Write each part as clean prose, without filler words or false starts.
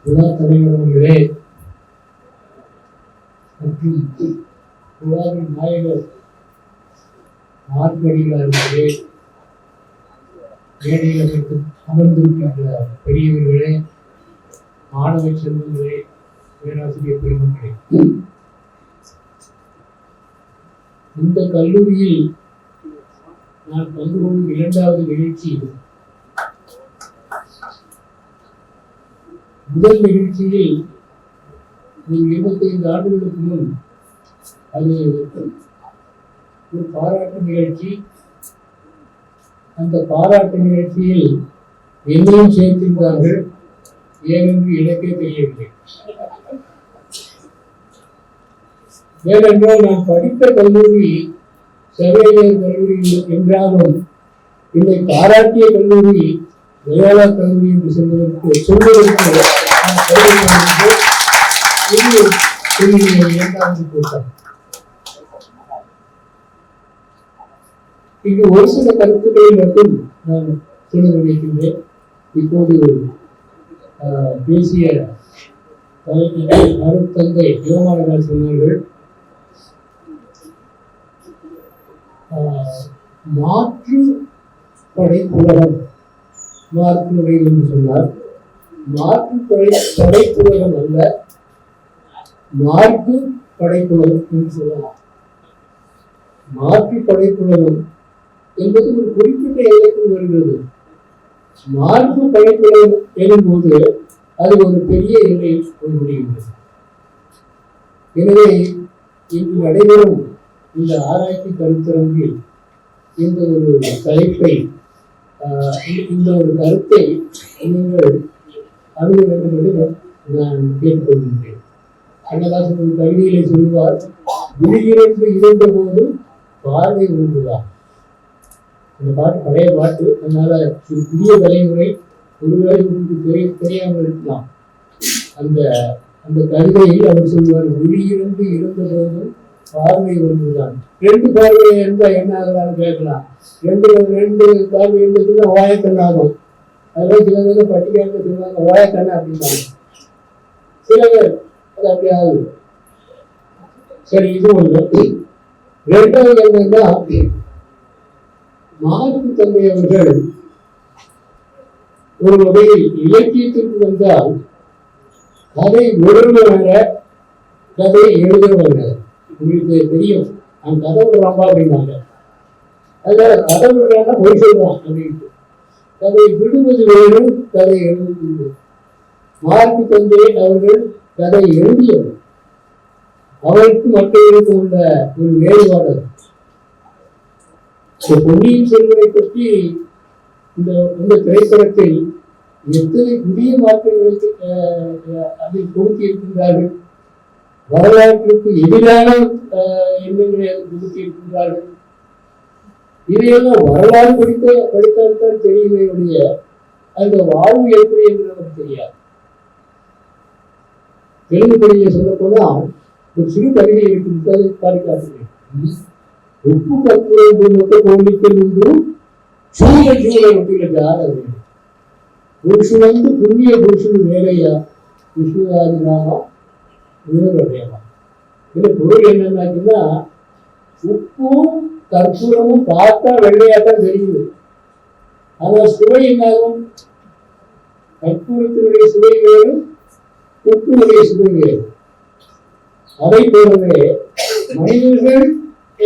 விழா தலைவர் அவர்களே மற்றும் விழாவின் நாயகர் மார்க்கடிகாரர்களே, மேடையில் அமர்ந்திருக்கின்ற பெரியவர்களே, மாணவ செல்வங்களே, பேராசிரியர் பெருமக்களே, இந்த கல்லூரியில் நான் பங்கு கொள்ளும் 2வது நிகழ்ச்சி இது. முதல் நிகழ்ச்சியில் 25 ஆண்டுகளுக்கு முன் அது ஒரு பாராட்டு நிகழ்ச்சி. அந்த பாராட்டு நிகழ்ச்சியில் என்னையும் சேர்த்திருந்தார்கள். ஏனென்று எனக்கே தெரியவில்லை. ஏனென்றால் நான் படித்த கல்லூரி செவையர் கல்லூரி என்றாலும் என்னை பாராட்டிய கல்லூரி லயோலா கல்லூரி என்று சொல்வதற்கு கூட்டம். இங்கு ஒரு சில கருத்துக்களை மட்டும் நான் சொல்ல நினைக்கின்றேன். இப்போது பேசிய அருட்தந்தை யோமானதாஸ் சொன்னார்கள், மாற்று படைப்புலகம் மார்க்கினுடைய என்று சொன்னார். மாற்று படைப்புலகம் அல்ல, மார்க்கு படைப்புலகம் என்று சொல்லலாம். மாற்று படைப்புலகம் என்பது ஒரு குறிப்பிட்ட எல்லைக்குள் வருகிறது. மார்க்கு படைப்புலகம் எனும்போது அது ஒரு பெரிய எல்லையில் போய் முடிகிறது. எனவே இன்று நடைபெறும் இந்த ஆராய்ச்சி கருத்தரங்கில் இந்த ஒரு தலைப்பை, இந்த ஒரு கருத்தை நீங்கள் அணுக வேண்டும் என்று நான் கேட்டுக்கொள்கின்றேன். கண்ணதாசன் ஒரு கவிதையிலே சொல்வார், விழியிருந்து இருந்த போது பார்வை ஒன்றுதான். அந்த பாட்டு பழைய பாட்டு, அதனால ஒரு புதிய தலைமுறை ஒருவேளை உங்களுக்கு தெரியாமல் இருக்கலாம். அந்த அந்த கவிதையில் அவர் சொல்வார், விழியிருந்து இருந்த போதும் பார்வை ஒன்றுதான். 2 பார்வை இருந்தால் என்ன ஆகலான்னு கேட்கலாம். ரெண்டு பார்வை இருந்ததுன்னா ஓயக்கண் ஆகும். அதெல்லாம் சில பேர் பட்டிக்காட்டு சொல்லுவாங்க, ஓயக்கண்ணு அப்படின்னாங்க. சில பேர் அது அப்படி ஆகுது. சரி, இது ஒன்று. 2வது என்னன்னா, மார்க்கு தந்தை அவர்கள் ஒரு வகையில் இலக்கியத்திற்கு வந்தால் கதை எழுதுவங்க, கதை எழுதுவங்க. உங்களுக்கு தெரியும், அவன் கதை விடுறான்பா அப்படின்னாங்க. அதனால கதை விடுறான்னா பொய் சொல்றான் அப்படின்ட்டு. கதை விடுவது வேறும், கதை எழுதுவது. மார்க்கு தந்தை அவர்கள் கதை எழுதியவர். அவருக்கு மற்றவர்களுக்கு உள்ள ஒரு வேறுபாடு. பொன்னியின் செல்வனை பற்றி இந்த திரைப்படத்தில் எத்தனை புதிய மாற்றங்களுக்கு அதில் கொடுத்து இருக்கின்றார்கள். வரலாற்றுக்கு எதிரான எண்ணங்களை கொடுத்து இருக்கின்றார்கள். இதையெல்லாம் வரலாறு படித்தால்தான் தெரியுமே ஒழிய அந்த வாழ்வு எப்படி என்று நமக்கு தெரியாது. தெலுங்கு மொழியை சொல்ல போனால் ஒரு சிறு கவிதை இருக்கின்றது, பாடிக்காட்டுகிறேன். உப்பு கற்பூரம் கோழிக்கல் ஒன்றும் சூழ சூழ ஒட்டில ஜாதகம் புருஷன் புண்ணிய புருஷன் வேலையா விஷ்ணுராஜிராமா வீரரையமா. இது பொருள் என்னன்னாச்சுன்னா, உப்பும் கற்பூரமும் பார்த்தா வெள்ளையாத்தான் தெரியுது. ஆனால் சுவை என்னாகும்? கற்பூரத்தினுடைய சுவை வேறு, உப்புடைய சுவை வேறு. அதை போலவே மனிதர்கள்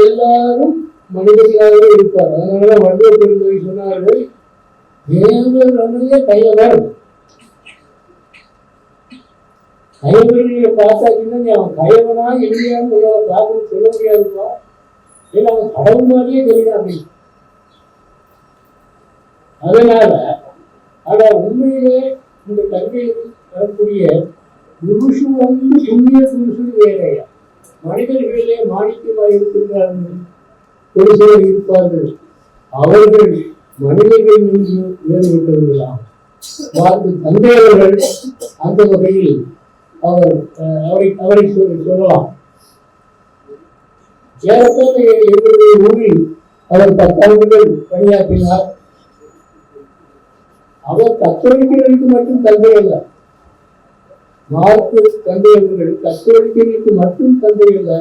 எல்லாரும் மனிதர்களாகவே இருப்பார். அதனாலதான் வள்ளுவர் பெருந்தகை சொன்னார்கள், தேவர்களே கையவர். கையவர்களை பார்த்தாச்சுன்னா அவன் கையவனா இல்லையான்னு பார்க்க சொல்ல முடியாதுப்பா. ஏன்னா அவன் கடவுள் மாதிரியே தெரியலாம் அப்படி. அதனால ஆனா உண்மையிலே இந்த கல்வியில் வரக்கூடிய புருஷன் புண்ணிய புருஷன் வேறையா. மனிதர்களிலே மாணிக்கமாக இருக்கின்றார்கள், ஒரு சிலர் இருப்பார்கள். அவர்கள் மனிதர்கள் என்று வேறுபட்டவர்களாம். தந்தையவர்கள் அந்த வகையில் அவரை சொல்லலாம். ஏறத்தாழ எங்களுடைய ஊரில் அவர் 10 ஆண்டுகள் பணியாற்றினார். அவர் கத்தோலிக்கர்களுக்கு மட்டும் தந்தை அல்ல, மார்க்கு தந்தை அவர்கள் கத்தோலிக்கர்களுக்கு மட்டும் தந்தை அல்ல,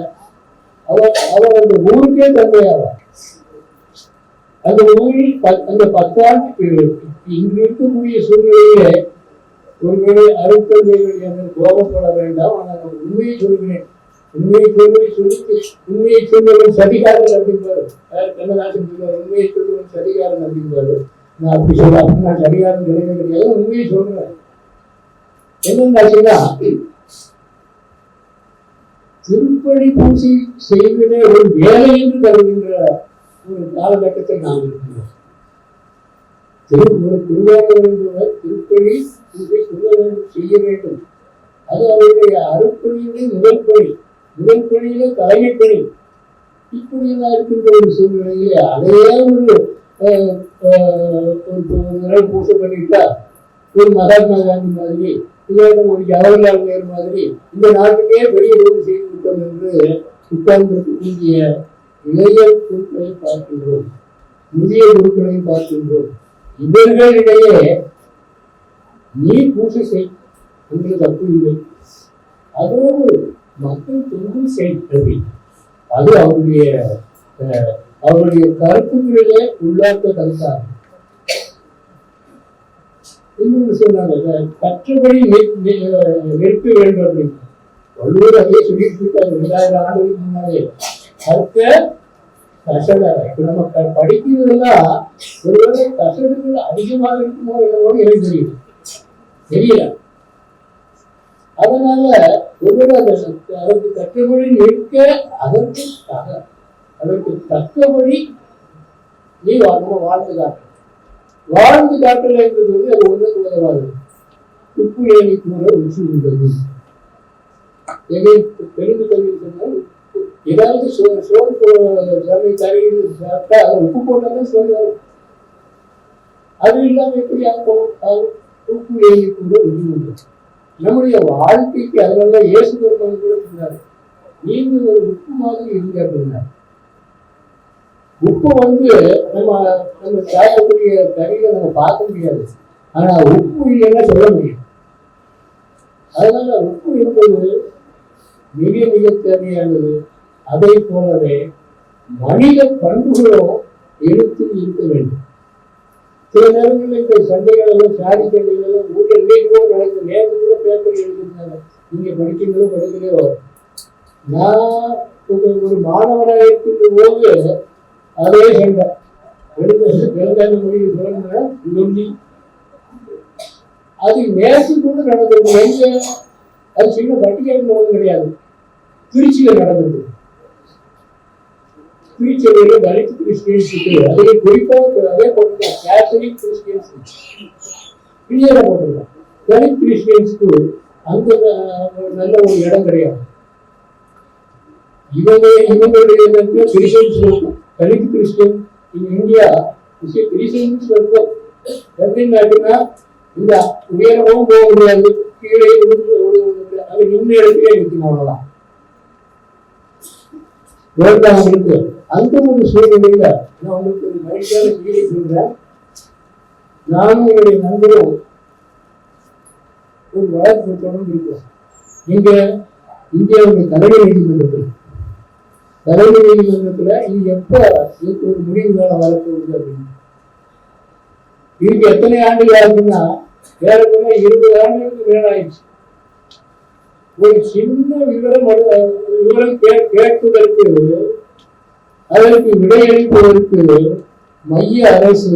அவர் அந்த ஊருக்கே தந்தையாவார். அந்த ஊரில் அந்த 10 ஆண்டு இங்கு இருக்கக்கூடிய சூழ்நிலையிலே ஒருவேளை அருட்தந்தைகள் என்று கோபப்பட வேண்டாம். ஆனால் நான் உண்மையை சொல்கிறேன். உண்மையை சொல்லுவன் சதிகாரன் அப்படின்பாரு. கண்ணதாசன் சொல்லுவார், உண்மையை சொல்லுவன் சதிகாரன் அப்படின்பாரு. நான் அப்படி சொல்ல, அப்படி நான் சதிகாரன் கிடையவே கிடையாது, உண்மையை சொல்றேன். என்னன்னா திருப்பணி பூசி செய்வதே ஒரு வேலை என்று கருதுகின்ற ஒரு காலகட்டத்தை நாம் இருக்கிறோம். ஒரு குருவாக என்பவர் திருப்பணி பூசை செய்ய வேண்டும். அது அவருடைய அருட்பணியிலே முதல் பணியிலே தலைமை பணி. இப்படியெல்லாம் இருக்கின்ற ஒரு சூழ்நிலையிலே அதையே ஒரு பூசை பண்ணிட்டா ஒரு மகாத்மா காந்தி மாதிரி, ஒரு ஜவஹர்லால் நேரு மாதிரி இந்த நாட்டுக்கே பெரிய உதவி செய்து விட்டோம் என்று உட்கார்ந்திருக்கக்கூடிய இளைய குழுக்களை பார்க்கின்றோம், முதிய குழுக்களையும் பார்க்கின்றோம். இவர்களிடையே நீ பூசை செய் என்று தப்பு இல்லை, அதோடு மக்கள் தொண்டும் செய்கிறது. அது அவருடைய கருத்துக்களிலே உள்ளார்த்த கருத்தாகும். இன்னொன்று சொன்னாங்க, கற்றபடி நிற்க வேண்டும் அப்படின்னு. வள்ளுவர் அதே சொல்லிட்டு இருக்காரு 2000 ஆண்டுகளுக்கு முன்னாலே. கற்க கசட. இப்ப நம்ம படிக்கிறதுலாம் ஒருவேளை கசடுகள் அதிகமாக இருக்குமோ என்னவோடு எனக்கு தெரியல. அதனால ஒருவேளை அதற்கு கற்றபடி நிற்க, அதற்கு தக்கபடி நீ நம்ம வாழ்ந்து காட்டல என்பது அது ஒன்றுக்கு உதவாது. உப்பு ஏறி கூட ருச்சி உள்ளது. தெலுங்கு கல்வியில் சொன்னால் ஏதாவது சோறு கறியில் சாப்பிட்டா அதை உப்பு போட்டாதான் சொல்லுவாங்க. அது இல்லாம எப்படி உப்பு ஏறி கூட ருச்சி உள்ளது. நம்முடைய வாழ்க்கைக்கு அதனால இயேசு பெருமான் கூட சொன்னாரு, நீங்க ஒரு உப்பு மாதிரி இருங்க அப்படின்னா. உப்பு நம்ம சாப்பிடக்கூடிய கறிகளை நம்ம பார்க்க முடியாது, ஆனா உப்பு இல்லைன்னா சொல்ல முடியும். அதனால உப்பு என்பது மிக மிக தேவையானது. அதை போலவே மனித பண்புகளும் எழுத்தில் இருக்க வேண்டும். சில நேரங்களில் இந்த சண்டைகள் எல்லாம், சாதி சண்டைகள் எல்லாம் ஊரில் கூட நடக்குது. நேற்று கூட பேப்பர் எழுதியிருந்தாங்க, நீங்க படிக்கிறதோ. நான் ஒரு மாணவராக இருக்கின்ற போது அதே சண்டை எழுதாத மொழி சொல்லி அது நேற்று கூட நடந்தது. எங்க அது சின்ன பட்டியல் ஒன்றும் கிடையாது, திருச்சியில நடந்தது. திருச்சியில தலித் கிறிஸ்டியன்ஸுக்கு அதே குறிப்பாக அதே போட்டிருக்காங்க, கேத்தலிக் கிறிஸ்டியன்ஸ் கிளியரா போட்டிருக்காங்க. தலித் கிறிஸ்டியன்ஸுக்கு அந்த நல்ல ஒரு இடம் கிடையாது. இவங்களுடைய Christians Dalit Christian India Christians எப்படின்னா இந்த உயரமும் போக முடியாது, கீழே அது நின்று இடத்திலே நிற்கணும். அவ்வளவுதான் அவங்களுக்கு. அந்த ஒரு சூழ்நிலையில நான் உங்களுக்கு ஒரு மகிழ்ச்சியான செய்தியை சொல்றேன். நானும் என்னுடைய நண்பரும் ஒரு வழக்கு தொடர்ந்து இருக்கிறோம். இங்க இந்தியாவுடைய தலைமை நீதிமன்றத்தில் இது எப்ப ஒரு முடிவு காலம் வரப்போகுது அப்படின்னு. இதுக்கு எத்தனை ஆண்டுகள் ஆகுதுன்னா ஏறக்குறைய 20 ஆண்டுகளுக்கு மேல ஆயிடுச்சு. ஒரு சின்ன விவரம் கேட்பதற்கு, அதற்கு விடையளிப்பதற்கு மைய அரசு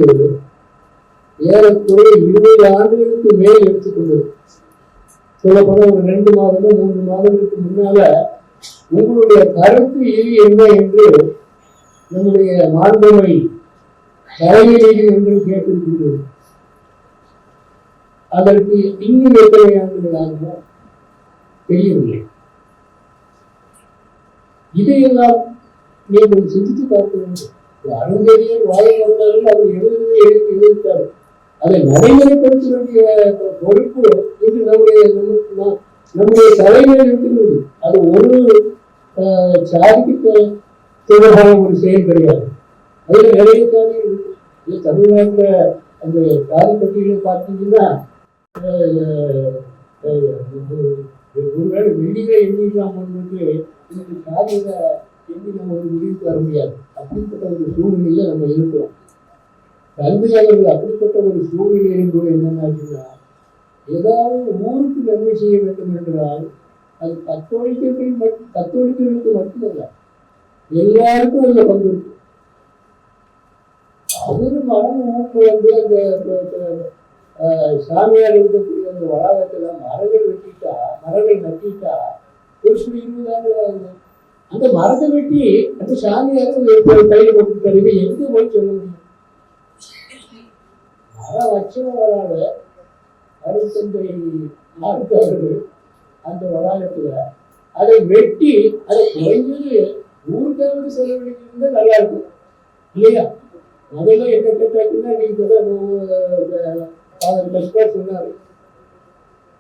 ஏறக்குறைய 20 ஆண்டுகளுக்கு மேல் எடுத்துக்கொண்டது. சொல்லப்போன ஒரு 2 மாதமோ 3 மாதங்களுக்கு முன்னால உங்களுடைய கருத்து இது என்ன என்று நம்முடைய மாண்புமை தலைமை நீதிமன்றம் கேட்டிருக்கின்றது. அதற்கு இன்னும் எத்தனை ஆண்டுகள் ஆகுமோ தெரியவில்லை. இதையெல்லாம் நீங்கள் சிந்தித்து பார்க்க வேண்டும். அருந்ததியர் வாயை வந்தாலும் அவர் எழுதிட்டார். அதை நடைமுறைப்படுத்த வேண்டிய பொறுப்பு இது நம்முடைய தலைமையில் இருக்கிறது. அது ஒரு சாதிக்கு தொடர்பான ஒரு செயல் கிடையாது. அதுல நிறைய சாதிகள் இருக்கு. தமிழ்நாட்டில் அந்த சாதி பட்டியலை பார்த்தீங்கன்னா ஒருவேளை வெள்ளிகளை எண்ணிக்கலாம்ன்றது இன்னைக்கு காரியத்தை எண்ணி நம்ம ஒரு முடிவுக்கு வர முடியாது. அப்படிப்பட்ட ஒரு சூழ்நிலையில நம்ம இருக்கிறோம். தந்தையாளர்கள் அப்படிப்பட்ட ஒரு சூழ்நிலையின் கூட என்னென்னாச்சுன்னா, ஏதாவது ஊருக்கு நன்மை செய்ய வேண்டும் என்றால் அது கத்தோலிக்கர்களுக்கு மட்டுமல்ல, எல்லாருக்கும் அதுல பங்கு இருக்கு. அவரு மரம் ஊருக்கு அந்த சாமியார் இருக்கக்கூடிய அந்த வளாகத்துல மரங்கள் நட்டிட்டா ஒரு சில 20 ஆண்டுகள் ஆகுது. அந்த மரத்தை வெட்டி அந்த சாமியார் கையில் போட்டு தருது. எங்க போய் சொல்ல முடியும்? மரம் வச்சவன் வராத அருத்தந்தை மாறுக்காரர்கள் அந்த வளாகத்துல அதை வெட்டி அதை குறைஞ்சது ஊருக்காவது செலவழிக்கிறது நல்லா இருக்கும் இல்லையா? முதல்ல என்ன கேட்டாச்சுன்னா, நீங்க சொன்னாரு,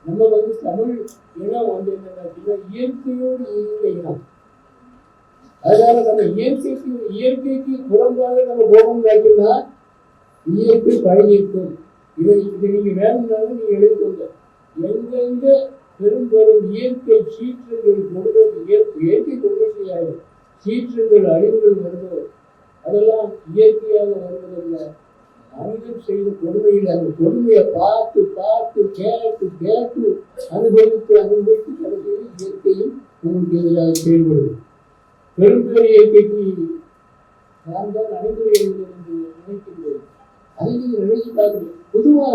நம்ம தமிழ் இனம் என்னன்னா இயற்கையோடு இயங்க இனம். அதனால நம்ம இயற்கைக்கு புறம்பாக நம்ம கோபம் காட்டினா இயற்கை பழகிருக்கும். இதை நீங்க வேணும்னாலும் நீங்க எழுதிக்கொள்ள. எங்கெங்க பெரும்பெரும் இயற்கை சீற்றங்கள் இயற்கை கொடுமையாக சீற்றங்கள் அழிவுகள் வருதோ அதெல்லாம் இயற்கையாக வருவதில்ல, மனிதன் செய்த கொடுமையில் அந்த கொடுமையை பார்த்து கேட்டு அனுபவித்து கடைசியில் இயற்கையும் உங்களுக்கு எதிராக செயல்படுது. பெரும்பெரும் இயற்கைக்கு நான் தான் அனைத்துறை என்று நினைக்கின்றேன். அதை நீங்கள் நினைச்சு பார்க்கணும். பொதுவாக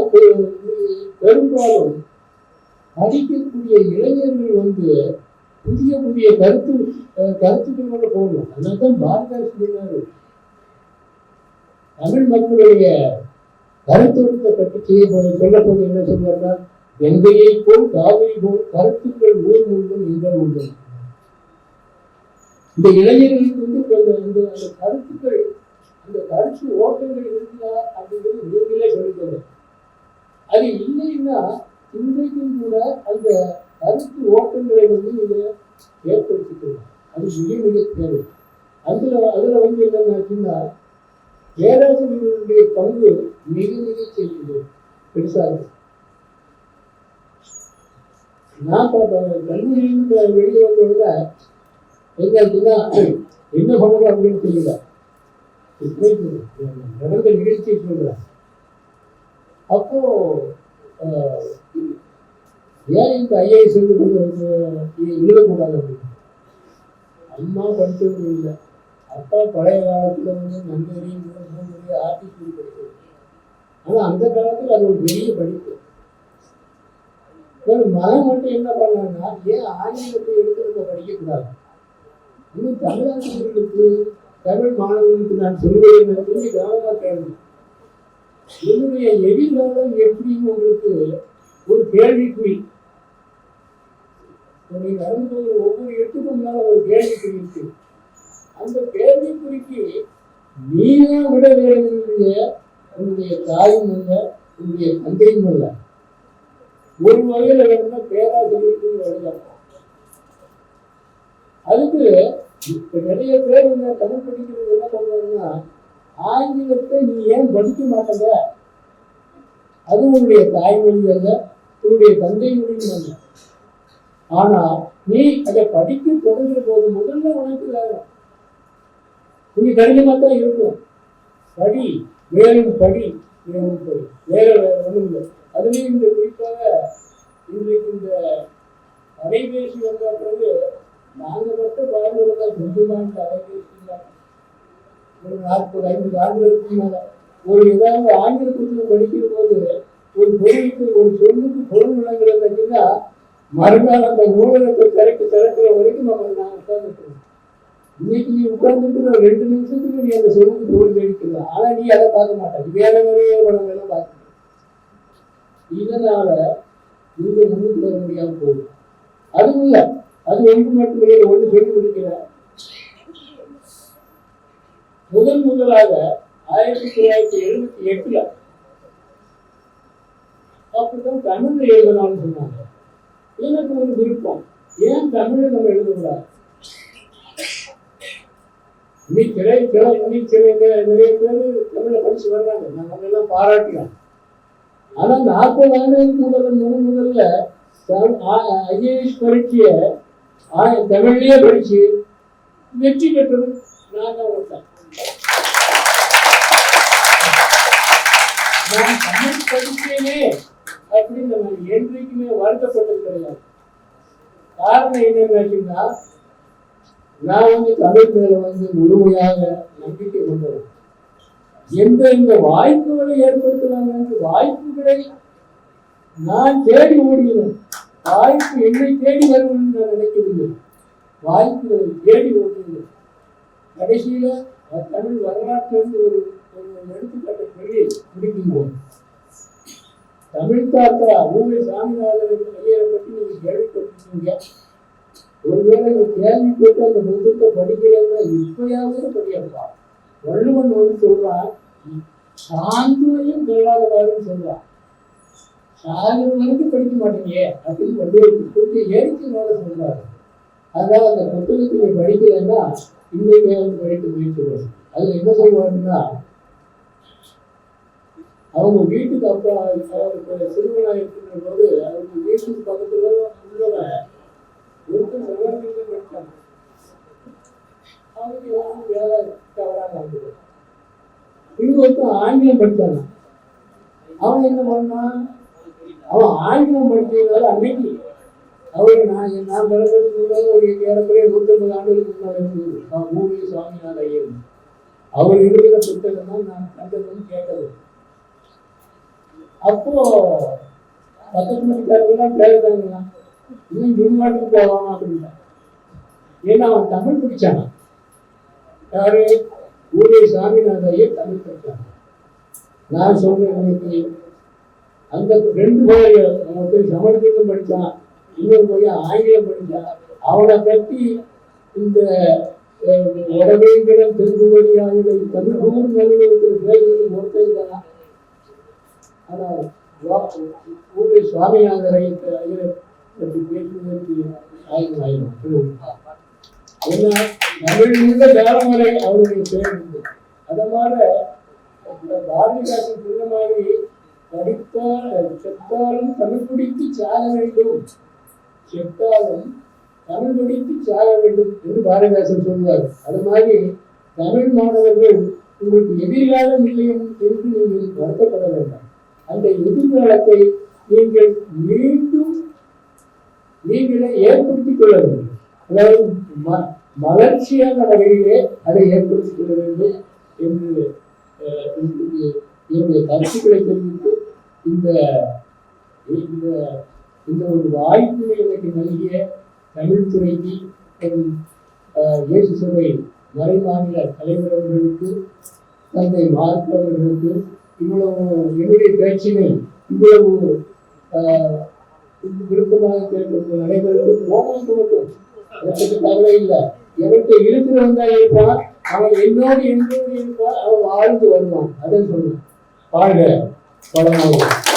பெரும்பாலும் படிக்கக்கூடிய இளைஞர்கள் புதிய கருத்துக்களோட போகணும். அதனால்தான் பாரதிதாசன் சொன்னாரு, தமிழ் மக்களுடைய கருத்தோட்டத்தை பற்றி சொல்ல போது என்ன சொல்றாருன்னா, கங்கையை போல் காவிரி போல் கருத்துக்கள் ஊர் முழுவதும் எங்கள் உள்ளது. இந்த இளைஞர்களுக்கு அந்த கருத்துக்கள் அந்த கருத்து ஓட்டங்கள் இருக்குதா அப்படிங்கிறது நீங்களே சொல்லிக்கொள்ள. அது இல்லைன்னா இன்றைக்கும் கூட அந்த கருத்து ஓட்டங்களை நீங்க ஏற்படுத்திக்கலாம். அது மிக தேவை. அதுல என்னன்னாச்சுன்னா, பேராசிரியர்களுடைய பங்கு மிக செய்யுது பெருசாக. நான் கல்லூரியிலிருந்து வெளியே வந்தோம்னா என்னாச்சுன்னா என்ன பண்ணணும் அப்படின்னு தெரியல. நடந்த நிகழ்ச்சியை சொல்றேன். அப்போ ஏன் இந்த ஐஏஎஸ் எழுதக்கூடாது அப்படின்னு. அம்மா படித்தவங்க இல்லை, அப்பா பழைய காலத்துல நந்தரி ஆர்டிஸ்ட் படிக்கிறது. ஆனா அந்த காலத்துல அது ஒரு பெரிய படிப்பு. ஒரு மகன் மட்டும் என்ன பண்ணாங்கன்னா, ஏன் ஆங்கிலத்தை எடுத்து நம்ம படிக்கக்கூடாது? இன்னும் தமிழாசிரியர்களுக்கு தமிழ் மாணவர்களுக்கு நான் சொல்லுவேன் கொஞ்சம் கவனமா கேள்வி. என்னுடைய எதிர்காலம் எப்படின்னு உங்களுக்கு ஒரு கேள்விக்குறி. நீங்க நடந்து போகிற ஒவ்வொரு எட்டுக்கும் மேல ஒரு கேள்விக்குறி இருக்கு. அந்த கேள்விக்குறிக்கு நீங்க விட வேண்டிய உன்னுடைய தாயும் அல்ல, உன்னுடைய தந்தையும் அல்ல. ஒரு வகையில வேணும்னா பேராசிரியருக்கு எழுதலாம். அதுக்கு இப்ப நிறைய பேர் இந்த தமிழ் படிக்கிறது என்ன பண்ணுவாங்கன்னா, ஆங்கிலத்தை நீ ஏன் படிக்க மாட்டேங்க, அது உன்னுடைய தாய்மொழி அல்ல, உன்னுடைய தந்தை மொழியும் அல்ல. ஆனா நீ அதை படிக்க தொடங்குற போது முதல்ல உனக்கு கொஞ்சம் கடினமா தான் இருக்கும். படி வேறும் படி வேற ஒன்றும் இல்லை. அதுலேயும் இந்த குறிப்பாக இன்றைக்கு இந்த அலைபேசி வந்த பிறகு நாங்கள் மட்டும் பயன்படுத்த கொஞ்சமாக அலைபேசி ஒரு 40-50 ஆண்டுகளுக்கு மேல ஒரு ஏதாவது ஆங்கில புத்தகம் படிக்கிற போது ஒரு பொருளுக்கு ஒரு சொல்லுக்கு பொருள் விளங்குறதுன்னா மறுநாள் அந்த நூலகத்தை திறக்கிற வரைக்கும் நாங்கள் உட்கார்ந்துருக்கோம். இன்னைக்கு நீ உட்கார்ந்துட்டு 2 நிமிஷத்துக்கு நீ அந்த சொல்லுக்கு பொருள் எடுக்கலாம். ஆனா நீ அதை பார்க்க மாட்டேன், வேற நிறைய படங்கள்லாம் பார்க்க. இதனால நீங்க முன்னுக்கு வர முடியாம போகும். அதுவும் இல்லை, அது ஒன்று மட்டும் இல்லை, ஒன்று சொல்லி முடிக்கிற. முதலாக 1978 அப்படிதான் தமிழ்ல எழுதலாம்னு சொன்னாங்க. எனக்கு ஒரு விருப்பம், ஏன் தமிழை நம்ம எழுதக்கூடாது? இன்னைக்கு நிறைய பேர் தமிழை படிச்சு வர்றாங்க, நம்ம எல்லாம் பாராட்டலாம். ஆனா 40 ஆண்டுகளுக்கு முதல்ல ஐஏஎஸ் பரீட்சையை தமிழ்லயே படிச்சு வெற்றி பெற்றது நான் தான் ஒருத்தன். நான் தமிழ் படிச்சேனே அப்படின்னு நான் என்றைக்குமே வருத்தப்பட்டது கிடையாது. காரணம் என்னன்னா, நான் தமிழ் மேல முழுமையாக நம்பிக்கை கொண்டவன். எந்த வாய்ப்புகளை ஏற்படுத்தலாம் என்று வாய்ப்புகளை நான் தேடி ஓடுகிறேன். வாய்ப்பு என்னை தேடி வரும் என்று நான் நினைக்கவில்லை, வாய்ப்புகளை தேடி ஓடுகிறேன். கடைசியில தமிழ் வரலாற்றிலிருந்து ஒரு எடுத்துக்காட்டை சொல்லி முடிக்கும்போது, தமிழ் தாத்தா ஊவே சாமிநாதன் ஐயரை பற்றி நீங்க கேள்விப்பட்டிருக்கீங்க. ஒருவேளை நீ கேள்விப்பட்டு அந்த புத்தகத்தை படிக்கிறேன்னா இப்பயாவது படியப்பா. வள்ளுவன் சொல்றான், சாந்துவையும் கேளாதவாறுன்னு சொல்றான். சாகுவனுக்கு படிக்க மாட்டீங்க அப்படின்னு வள்ளுவருக்கு கொஞ்சம் ஏறிக்கையோட சொல்றாரு. அதனால அந்த புத்தகத்தை நீ படிக்கிறேன்னா இன்னைக்கு படிக்க முயற்சி வரும். அதுல என்ன சொல்லுவாருன்னா, அவங்க வீட்டுக்கு அப்பா அவருக்கு சிறுவனா இருக்கிற போது அவங்க வீட்டுக்கு பக்கத்துல உள்ளவன் ஒருத்தர் சகோதரிகள் படித்தாங்க. அவருக்கு எல்லாரும் வேலை தவறாக வந்தது. இன்னொருத்தர் ஆங்கிலம் படித்தாங்க. அவன் என்ன பண்ணான், அவன் ஆங்கிலம் படிச்சதுனால அன்னைக்கு அவரு நான் பிறந்ததுக்கு ஒரு ஏறக்குறைய 150 ஆண்டுகளுக்கு முன்னால் இருந்தது ஊவே சாமிநாத ஐயர். அவர் இருக்கிற புத்தகம் தான் நான் கண்டதும் கேட்டது. அப்போ பக்கத்து மணிக்காரங்களாம் பேசுறாங்களா, இன்னும் ஜும்மாட்டுக்கு போவாமா அப்படின்னா. ஏன்னா அவன் தமிழ் படிச்சான். யாரு? ஊவே சாமிநாத ஐயர் தமிழ் படிச்சாங்க. நான் சொல்றேன், இன்னைக்கு அந்த 2 பேர் அவன் சமஸ்கிருதம் படிச்சான், இன்னொரு போய் ஆங்கிலம் படிச்சான். அவனை பற்றி இந்த வடவேந்திரம் தென்குமரியாத தமிழ் ஊர் நிலையத்தில் பேசுவது ஒருத்தான். ஆனால் ஊவே சுவாமிநாதர் ஐயரை பற்றி பேசுவதற்கு ஆயிரம். ஏன்னா தமிழ் உள்ள காலம் வரை அவருடைய பேர் உண்டு. அத மாதிரி பாரதிதாசன் சொன்ன மாதிரி செத்தாலும் தமிழ் பிடித்து சாக வேண்டும், செத்தாலும் தமிழ் பிடித்து சாக வேண்டும் என்று பாரதிதாசன் சொல்வார். அது மாதிரி தமிழ் மாணவர்கள் உங்களுக்கு எதிர்காலம் இல்லை என்று நீங்கள் வருத்தப்பட வேண்டாம். அந்த எதிர்காலத்தை நீங்கள் மீண்டும் நீங்களே ஏற்படுத்திக் கொள்ள வேண்டும். அதாவது மலர்ச்சியான வகையிலே அதை ஏற்படுத்திக் கொள்ள வேண்டும் என்று என்னுடைய கருத்துக்களை தெரிவித்து இந்த ஒரு வாய்ப்பினை எனக்கு நல்கிய தமிழ் துறைக்கு இயேசு சபை மறைமாநில தலைவர் அவர்களுக்கு, தந்தை மார்க் அவர்களுக்கு, இவ்வளவு என்னுடைய பேச்சினை இவ்வளவு விருப்பமாக கேட்க நடைபெறுவது போனது மட்டும் எனக்கு கவலை இல்லை. எனக்கு இருக்கிறவன் தான் இருப்பான், அவன் என்னோடு இருப்பான், அவன் வாழ்ந்து வருவான். அதை சொல்லுவான். வாழ்க பலமாக.